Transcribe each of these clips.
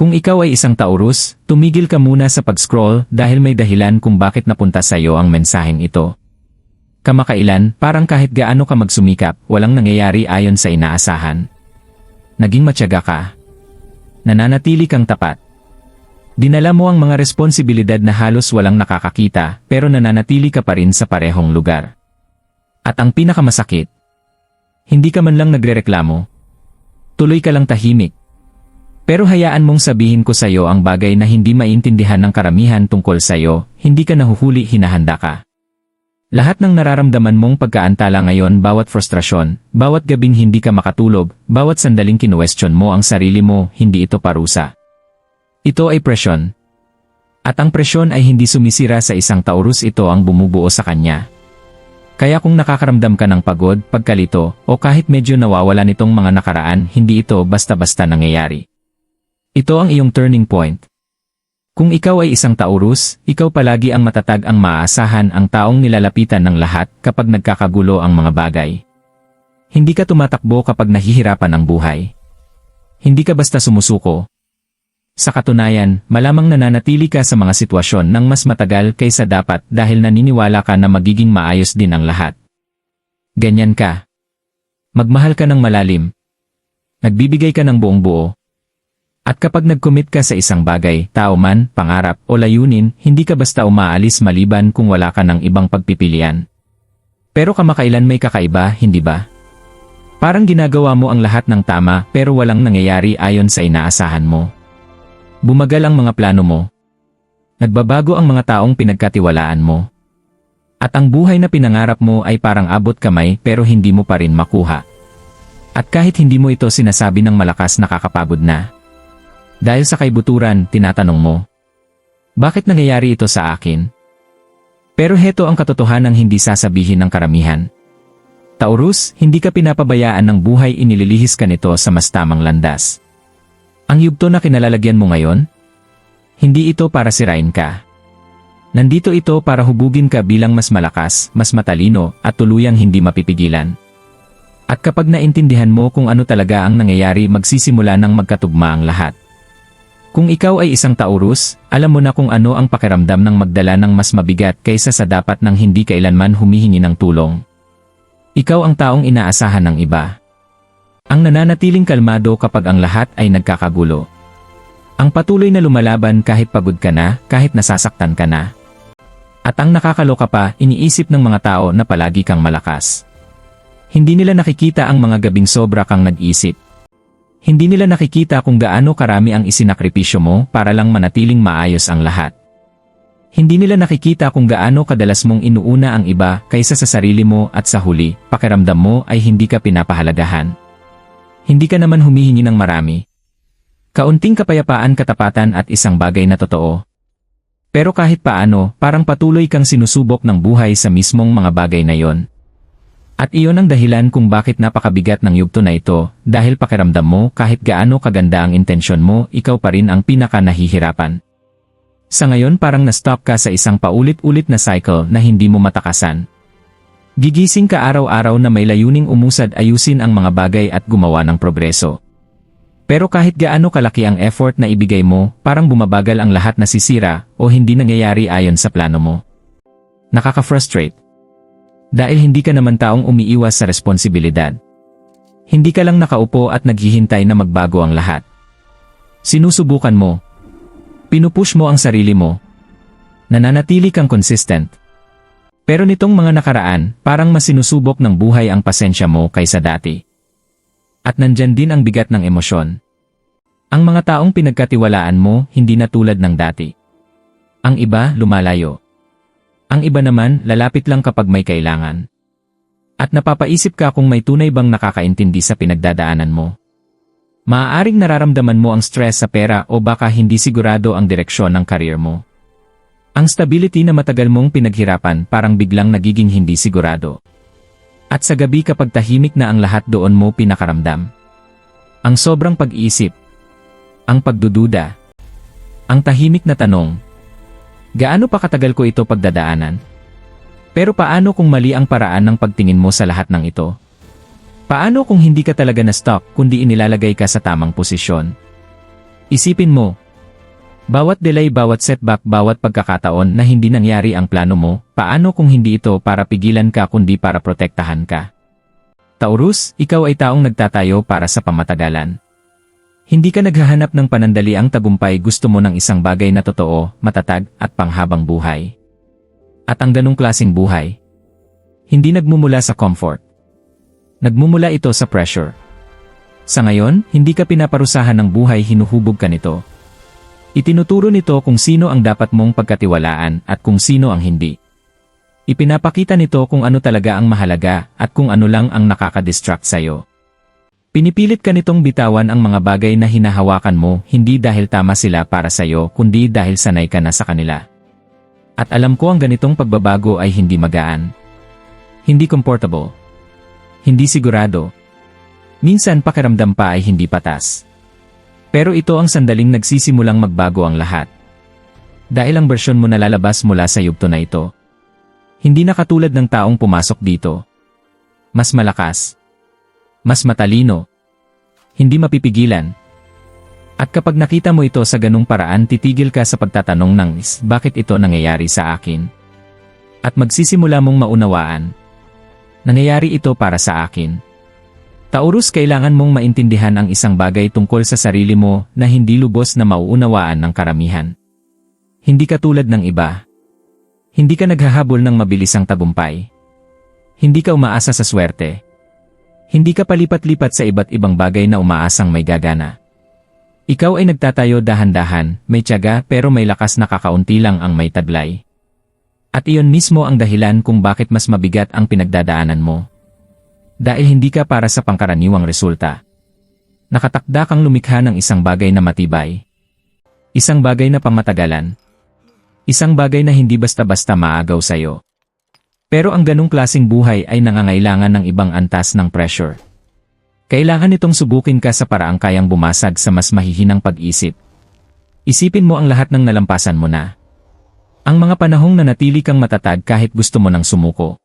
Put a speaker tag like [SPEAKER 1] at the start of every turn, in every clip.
[SPEAKER 1] Kung ikaw ay isang Taurus, tumigil ka muna sa pag-scroll dahil may dahilan kung bakit napunta sa iyo ang mensaheng ito. Kamakailan, parang kahit gaano ka magsumikap, walang nangyayari ayon sa inaasahan. Naging matyaga ka. Nananatili kang tapat. Dinala mo ang mga responsibilidad na halos walang nakakakita, pero nananatili ka pa rin sa parehong lugar. At ang pinakamasakit, hindi ka man lang nagrereklamo. Tuloy ka lang tahimik. Pero hayaan mong sabihin ko sa iyo ang bagay na hindi maintindihan ng karamihan tungkol sa iyo, hindi ka nahuhuli, hinahanda ka. Lahat ng nararamdaman mong pagkaantala ngayon, bawat frustrasyon, bawat gabing hindi ka makatulog, bawat sandaling kinuwestiyon mo ang sarili mo, hindi ito parusa. Ito ay presyon. At ang presyon ay hindi sumisira sa isang Taurus, ito ang bumubuo sa kanya. Kaya kung nakakaramdam ka ng pagod, pagkalito, o kahit medyo nawawala nitong mga nakaraan, hindi ito basta-basta nangyayari. Ito ang iyong turning point. Kung ikaw ay isang Taurus, ikaw palagi ang matatag, ang maaasahan, ang taong nilalapitan ng lahat kapag nagkakagulo ang mga bagay. Hindi ka tumatakbo kapag nahihirapan ang buhay. Hindi ka basta sumusuko. Sa katunayan, malamang nananatili ka sa mga sitwasyon ng mas matagal kaysa dapat dahil naniniwala ka na magiging maayos din ang lahat. Ganyan ka. Magmahal ka ng malalim. Nagbibigay ka ng buong buo. At kapag nag-commit ka sa isang bagay, tao man, pangarap, o layunin, hindi ka basta umaalis maliban kung wala ka ng ibang pagpipilian. Pero kamakailan may kakaiba, hindi ba? Parang ginagawa mo ang lahat ng tama pero walang nangyayari ayon sa inaasahan mo. Bumagal ang mga plano mo. Nagbabago ang mga taong pinagkatiwalaan mo. At ang buhay na pinangarap mo ay parang abot kamay pero hindi mo pa rin makuha. At kahit hindi mo ito sinasabi ng malakas, nakakapagod na. Dahil sa kaibuturan, tinatanong mo, bakit nangyayari ito sa akin? Pero heto ang katotohanang hindi sasabihin ng karamihan. Taurus, hindi ka pinapabayaan ng buhay, inililihis ka nito sa mas tamang landas. Ang yugto na kinalalagyan mo ngayon? Hindi ito para sirain ka. Nandito ito para hubugin ka bilang mas malakas, mas matalino, at tuluyang hindi mapipigilan. At kapag naintindihan mo kung ano talaga ang nangyayari, magsisimula ng magkatugma ang lahat. Kung ikaw ay isang Taurus, alam mo na kung ano ang pakiramdam ng magdala ng mas mabigat kaysa sa dapat nang hindi kailanman humihingi ng tulong. Ikaw ang taong inaasahan ng iba. Ang nananatiling kalmado kapag ang lahat ay nagkakagulo. Ang patuloy na lumalaban kahit pagod ka na, kahit nasasaktan ka na. At ang nakakaloka pa, iniisip ng mga tao na palagi kang malakas. Hindi nila nakikita ang mga gabing sobra kang nag-isip. Hindi nila nakikita kung gaano karami ang isinakripisyo mo para lang manatiling maayos ang lahat. Hindi nila nakikita kung gaano kadalas mong inuuna ang iba kaysa sa sarili mo at sa huli, pakiramdam mo ay hindi ka pinapahalagahan. Hindi ka naman humihingi ng marami. Kaunting kapayapaan, katapatan at isang bagay na totoo. Pero kahit paano, parang patuloy kang sinusubok ng buhay sa mismong mga bagay na yon. At iyon ang dahilan kung bakit napakabigat ng yugto na ito, dahil pakiramdam mo kahit gaano kaganda ang intensyon mo, ikaw pa rin ang pinaka nahihirapan. Sa ngayon parang na-stop ka sa isang paulit-ulit na cycle na hindi mo matakasan. Gigising ka araw-araw na may layuning umusad, ayusin ang mga bagay at gumawa ng progreso. Pero kahit gaano kalaki ang effort na ibigay mo, parang bumabagal ang lahat, nasisira o hindi nangyayari ayon sa plano mo. Nakaka-frustrate. Dahil hindi ka naman taong umiiwas sa responsibilidad. Hindi ka lang nakaupo at naghihintay na magbago ang lahat. Sinusubukan mo. Pinupush mo ang sarili mo. Nananatili kang consistent. Pero nitong mga nakaraan, parang mas sinusubok ng buhay ang pasensya mo kaysa dati. At nandyan din ang bigat ng emosyon. Ang mga taong pinagkatiwalaan mo, hindi na tulad ng dati. Ang iba, lumalayo. Ang iba naman, lalapit lang kapag may kailangan. At napapaisip ka kung may tunay bang nakakaintindi sa pinagdadaanan mo. Maaaring nararamdaman mo ang stress sa pera o baka hindi sigurado ang direksyon ng career mo. Ang stability na matagal mong pinaghirapan parang biglang nagiging hindi sigurado. At sa gabi kapag tahimik na ang lahat, doon mo pinakaramdam. Ang sobrang pag-iisip. Ang pagdududa. Ang tahimik na tanong. Gaano pa katagal ko ito pagdadaanan? Pero paano kung mali ang paraan ng pagtingin mo sa lahat ng ito? Paano kung hindi ka talaga na-stuck kundi inilalagay ka sa tamang posisyon? Isipin mo, bawat delay, bawat setback, bawat pagkakataon na hindi nangyari ang plano mo, paano kung hindi ito para pigilan ka kundi para protektahan ka? Taurus, ikaw ay taong nagtatayo para sa pamatagalan. Hindi ka naghahanap ng panandaliang tagumpay, gusto mo ng isang bagay na totoo, matatag, at panghabang buhay. At ang ganong klaseng buhay, hindi nagmumula sa comfort. Nagmumula ito sa pressure. Sa ngayon, hindi ka pinaparusahan ng buhay, hinuhubog ka nito. Itinuturo nito kung sino ang dapat mong pagkatiwalaan at kung sino ang hindi. Ipinapakita nito kung ano talaga ang mahalaga at kung ano lang ang nakaka-distract sa'yo. Pinipilit ka nitong bitawan ang mga bagay na hinahawakan mo, hindi dahil tama sila para sa'yo kundi dahil sanay ka na sa kanila. At alam ko ang ganitong pagbabago ay hindi magaan. Hindi comfortable. Hindi sigurado. Minsan pakiramdam pa ay hindi patas. Pero ito ang sandaling nagsisimulang magbago ang lahat. Dahil ang bersyon mo na lalabas mula sa yugto na ito. Hindi na katulad ng taong pumasok dito. Mas malakas. Mas matalino. Hindi mapipigilan. At kapag nakita mo ito sa ganung paraan, titigil ka sa pagtatanong ng bakit ito nangyayari sa akin? At magsisimula mong maunawaan. Nangyayari ito para sa akin. Taurus, kailangan mong maintindihan ang isang bagay tungkol sa sarili mo na hindi lubos na mauunawaan ng karamihan. Hindi ka tulad ng iba. Hindi ka naghahabol ng mabilisang tagumpay. Hindi ka umaasa sa swerte. Hindi ka palipat-lipat sa iba't ibang bagay na umaasang may gagana. Ikaw ay nagtatayo dahan-dahan, may tiyaga pero may lakas na kakaunti lang ang may taglay. At iyon mismo ang dahilan kung bakit mas mabigat ang pinagdadaanan mo. Dahil hindi ka para sa pangkaraniwang resulta. Nakatakda kang lumikha ng isang bagay na matibay. Isang bagay na pamatagalan. Isang bagay na hindi basta-basta maagaw sa'yo. Pero ang ganong klaseng buhay ay nangangailangan ng ibang antas ng pressure. Kailangan itong subukin ka sa paraang kayang bumasag sa mas mahihinang pag-isip. Isipin mo ang lahat ng nalampasan mo na. Ang mga panahong nanatili kang matatag kahit gusto mo nang sumuko.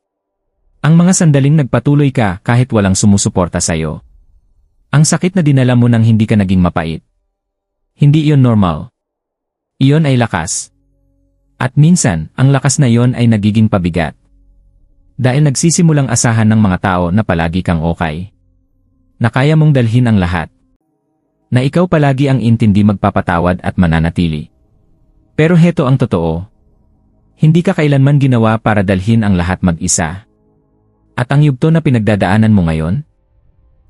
[SPEAKER 1] Ang mga sandaling nagpatuloy ka kahit walang sumusuporta sa'yo. Ang sakit na dinala mo nang hindi ka naging mapait. Hindi iyon normal. Iyon ay lakas. At minsan, ang lakas na iyon ay nagiging pabigat. Dahil nagsisimulang asahan ng mga tao na palagi kang okay. Na kaya mong dalhin ang lahat. Na ikaw palagi ang intindi, magpapatawad at mananatili. Pero heto ang totoo. Hindi ka kailanman ginawa para dalhin ang lahat mag-isa. At ang yugto na pinagdadaanan mo ngayon?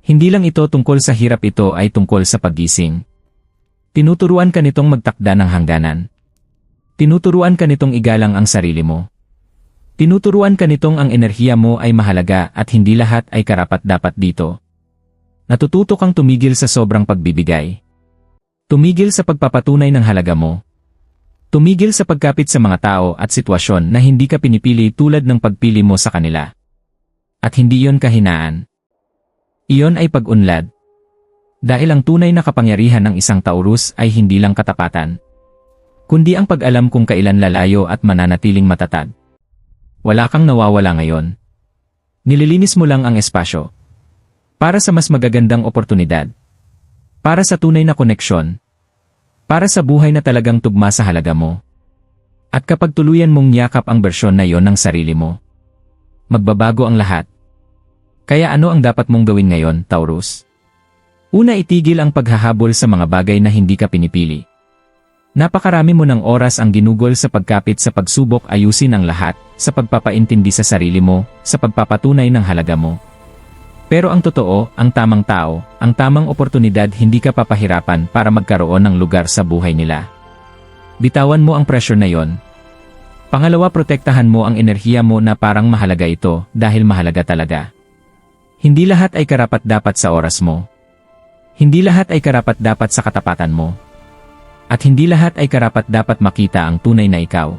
[SPEAKER 1] Hindi lang ito tungkol sa hirap, ito ay tungkol sa paggising. Tinuturuan ka nitong magtakda ng hangganan. Tinuturuan ka nitong igalang ang sarili mo. Tinuturuan ka nitong ang enerhiya mo ay mahalaga at hindi lahat ay karapat-dapat dito. Natututo kang tumigil sa sobrang pagbibigay. Tumigil sa pagpapatunay ng halaga mo. Tumigil sa pagkapit sa mga tao at sitwasyon na hindi ka pinipili tulad ng pagpili mo sa kanila. At hindi iyon kahinaan. Iyon ay pag-unlad. Dahil ang tunay na kapangyarihan ng isang Taurus ay hindi lang katapatan, kundi ang pag-alam kung kailan lalayo at mananatiling matatag. Wala kang nawawala ngayon. Nililinis mo lang ang espasyo. Para sa mas magagandang oportunidad. Para sa tunay na koneksyon. Para sa buhay na talagang tugma sa halaga mo. At kapag tuluyan mong yakap ang bersyon na iyon ng sarili mo, magbabago ang lahat. Kaya ano ang dapat mong gawin ngayon, Taurus? Una, itigil ang paghahabol sa mga bagay na hindi ka pinipili. Napakarami mo ng oras ang ginugol sa pagkapit sa pagsubok ayusin ang lahat, sa pagpapaintindi sa sarili mo, sa pagpapatunay ng halaga mo. Pero ang totoo, ang tamang tao, ang tamang oportunidad, hindi ka papahirapan para magkaroon ng lugar sa buhay nila. Bitawan mo ang pressure na yon. Pangalawa, protektahan mo ang enerhiya mo na parang mahalaga ito dahil mahalaga talaga. Hindi lahat ay karapat-dapat sa oras mo. Hindi lahat ay karapat-dapat sa katapatan mo. At hindi lahat ay karapat-dapat makita ang tunay na ikaw.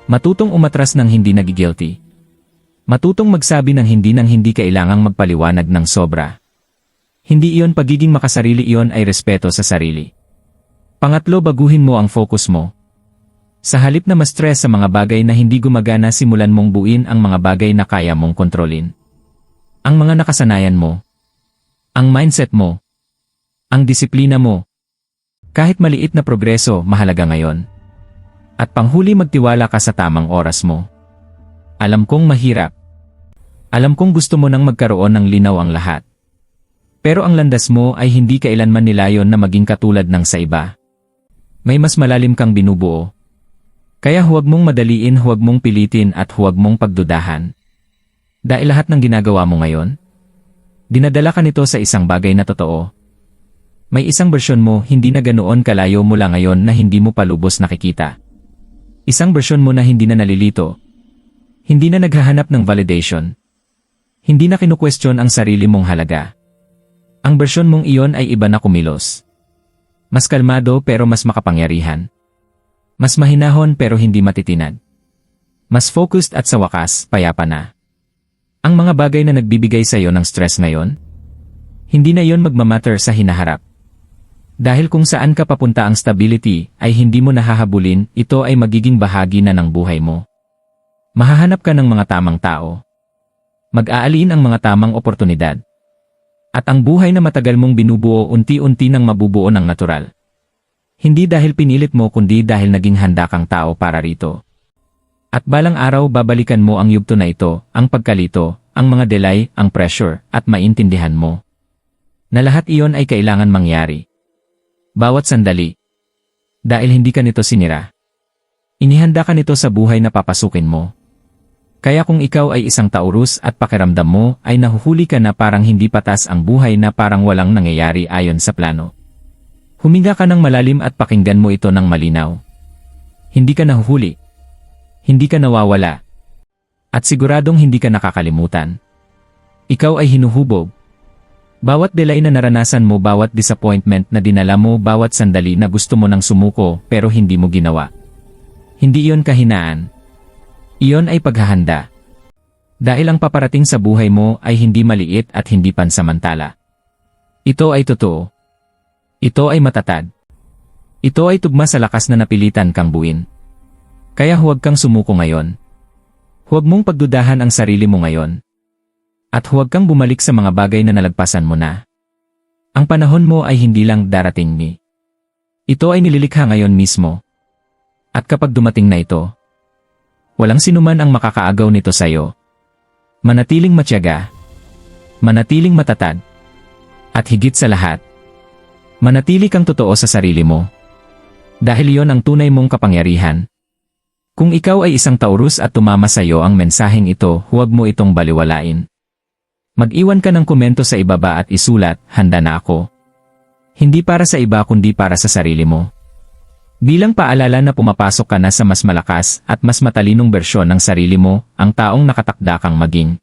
[SPEAKER 1] Matutong umatras ng hindi nagigilty. Matutong magsabi ng hindi kailangang magpaliwanag ng sobra. Hindi iyon pagiging makasarili, iyon ay respeto sa sarili. Pangatlo, baguhin mo ang focus mo. Sa halip na ma-stress sa mga bagay na hindi gumagana, simulan mong buuin ang mga bagay na kaya mong kontrolin. Ang mga nakasanayan mo. Ang mindset mo. Ang disiplina mo. Kahit maliit na progreso, mahalaga ngayon. At panghuli, magtiwala ka sa tamang oras mo. Alam kong mahirap. Alam kong gusto mo nang magkaroon ng linaw ang lahat. Pero ang landas mo ay hindi kailanman nilayon na maging katulad ng sa iba. May mas malalim kang binubuo. Kaya huwag mong madaliin, huwag mong pilitin at huwag mong pagdudahan. Dahil lahat ng ginagawa mo ngayon, dinadala ka nito sa isang bagay na totoo. May isang bersyon mo hindi na ganoon kalayo mula ngayon na hindi mo pa lubos nakikita. Isang bersyon mo na hindi na nalilito. Hindi na naghahanap ng validation. Hindi na kinukwestiyon ang sarili mong halaga. Ang bersyon mong iyon ay iba na kumilos. Mas kalmado pero mas makapangyarihan. Mas mahinahon pero hindi matitinag. Mas focused at sa wakas, payapa na. Ang mga bagay na nagbibigay sa iyo ng stress ngayon, hindi na yon magmamatter sa hinaharap. Dahil kung saan ka papunta ang stability ay hindi mo nahahabulin, ito ay magiging bahagi na ng buhay mo. Mahahanap ka ng mga tamang tao. Mag-aalin ang mga tamang oportunidad. At ang buhay na matagal mong binubuo unti-unti nang mabubuo ng natural. Hindi dahil pinilit mo kundi dahil naging handa kang tao para rito. At balang araw babalikan mo ang yugto na ito, ang pagkalito, ang mga delay, ang pressure, at maintindihan mo na lahat iyon ay kailangan mangyari. Bawat sandali. Dahil hindi ka nito sinira. Inihanda ka nito sa buhay na papasukin mo. Kaya kung ikaw ay isang Taurus at pakiramdam mo ay nahuhuli ka na parang hindi patas ang buhay na parang walang nangyayari ayon sa plano. Huminga ka ng malalim at pakinggan mo ito ng malinaw. Hindi ka nahuhuli. Hindi ka nawawala. At siguradong hindi ka nakakalimutan. Ikaw ay hinuhubog. Bawat delay na naranasan mo, bawat disappointment na dinala mo, bawat sandali na gusto mo nang sumuko pero hindi mo ginawa. Hindi iyon kahinaan. Iyon ay paghahanda. Dahil ang paparating sa buhay mo ay hindi maliit at hindi pansamantala. Ito ay totoo. Ito ay matatag. Ito ay tugma sa lakas na napilitan kang buuin. Kaya huwag kang sumuko ngayon. Huwag mong pagdudahan ang sarili mo ngayon. At huwag kang bumalik sa mga bagay na nalagpasan mo na. Ang panahon mo ay hindi lang darating ni. Ito ay nililikha ngayon mismo. At kapag dumating na ito, walang sinuman ang makakaagaw nito sa iyo. Manatiling matiyaga. Manatiling matatag. At higit sa lahat, manatili kang totoo sa sarili mo. Dahil iyon ang tunay mong kapangyarihan. Kung ikaw ay isang Taurus at tumama sa iyo ang mensaheng ito, huwag mo itong baliwalain. Mag-iwan ka ng komento sa ibaba at isulat, handa na ako. Hindi para sa iba kundi para sa sarili mo. Bilang paalala na pumapasok ka na sa mas malakas at mas matalinong bersyon ng sarili mo, ang taong nakatakda kang maging.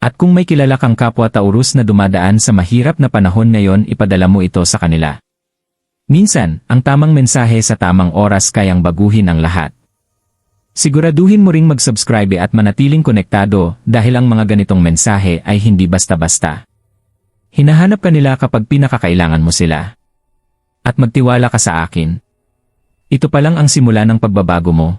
[SPEAKER 1] At kung may kilala kang kapwa Taurus na dumadaan sa mahirap na panahon ngayon, ipadala mo ito sa kanila. Minsan, ang tamang mensahe sa tamang oras kayang baguhin ang lahat. Siguraduhin mo ring mag-subscribe at manatiling konektado dahil ang mga ganitong mensahe ay hindi basta-basta. Hinahanap ka nila kapag pinakakailangan mo sila. At magtiwala ka sa akin. Ito pa lang ang simula ng pagbabago mo.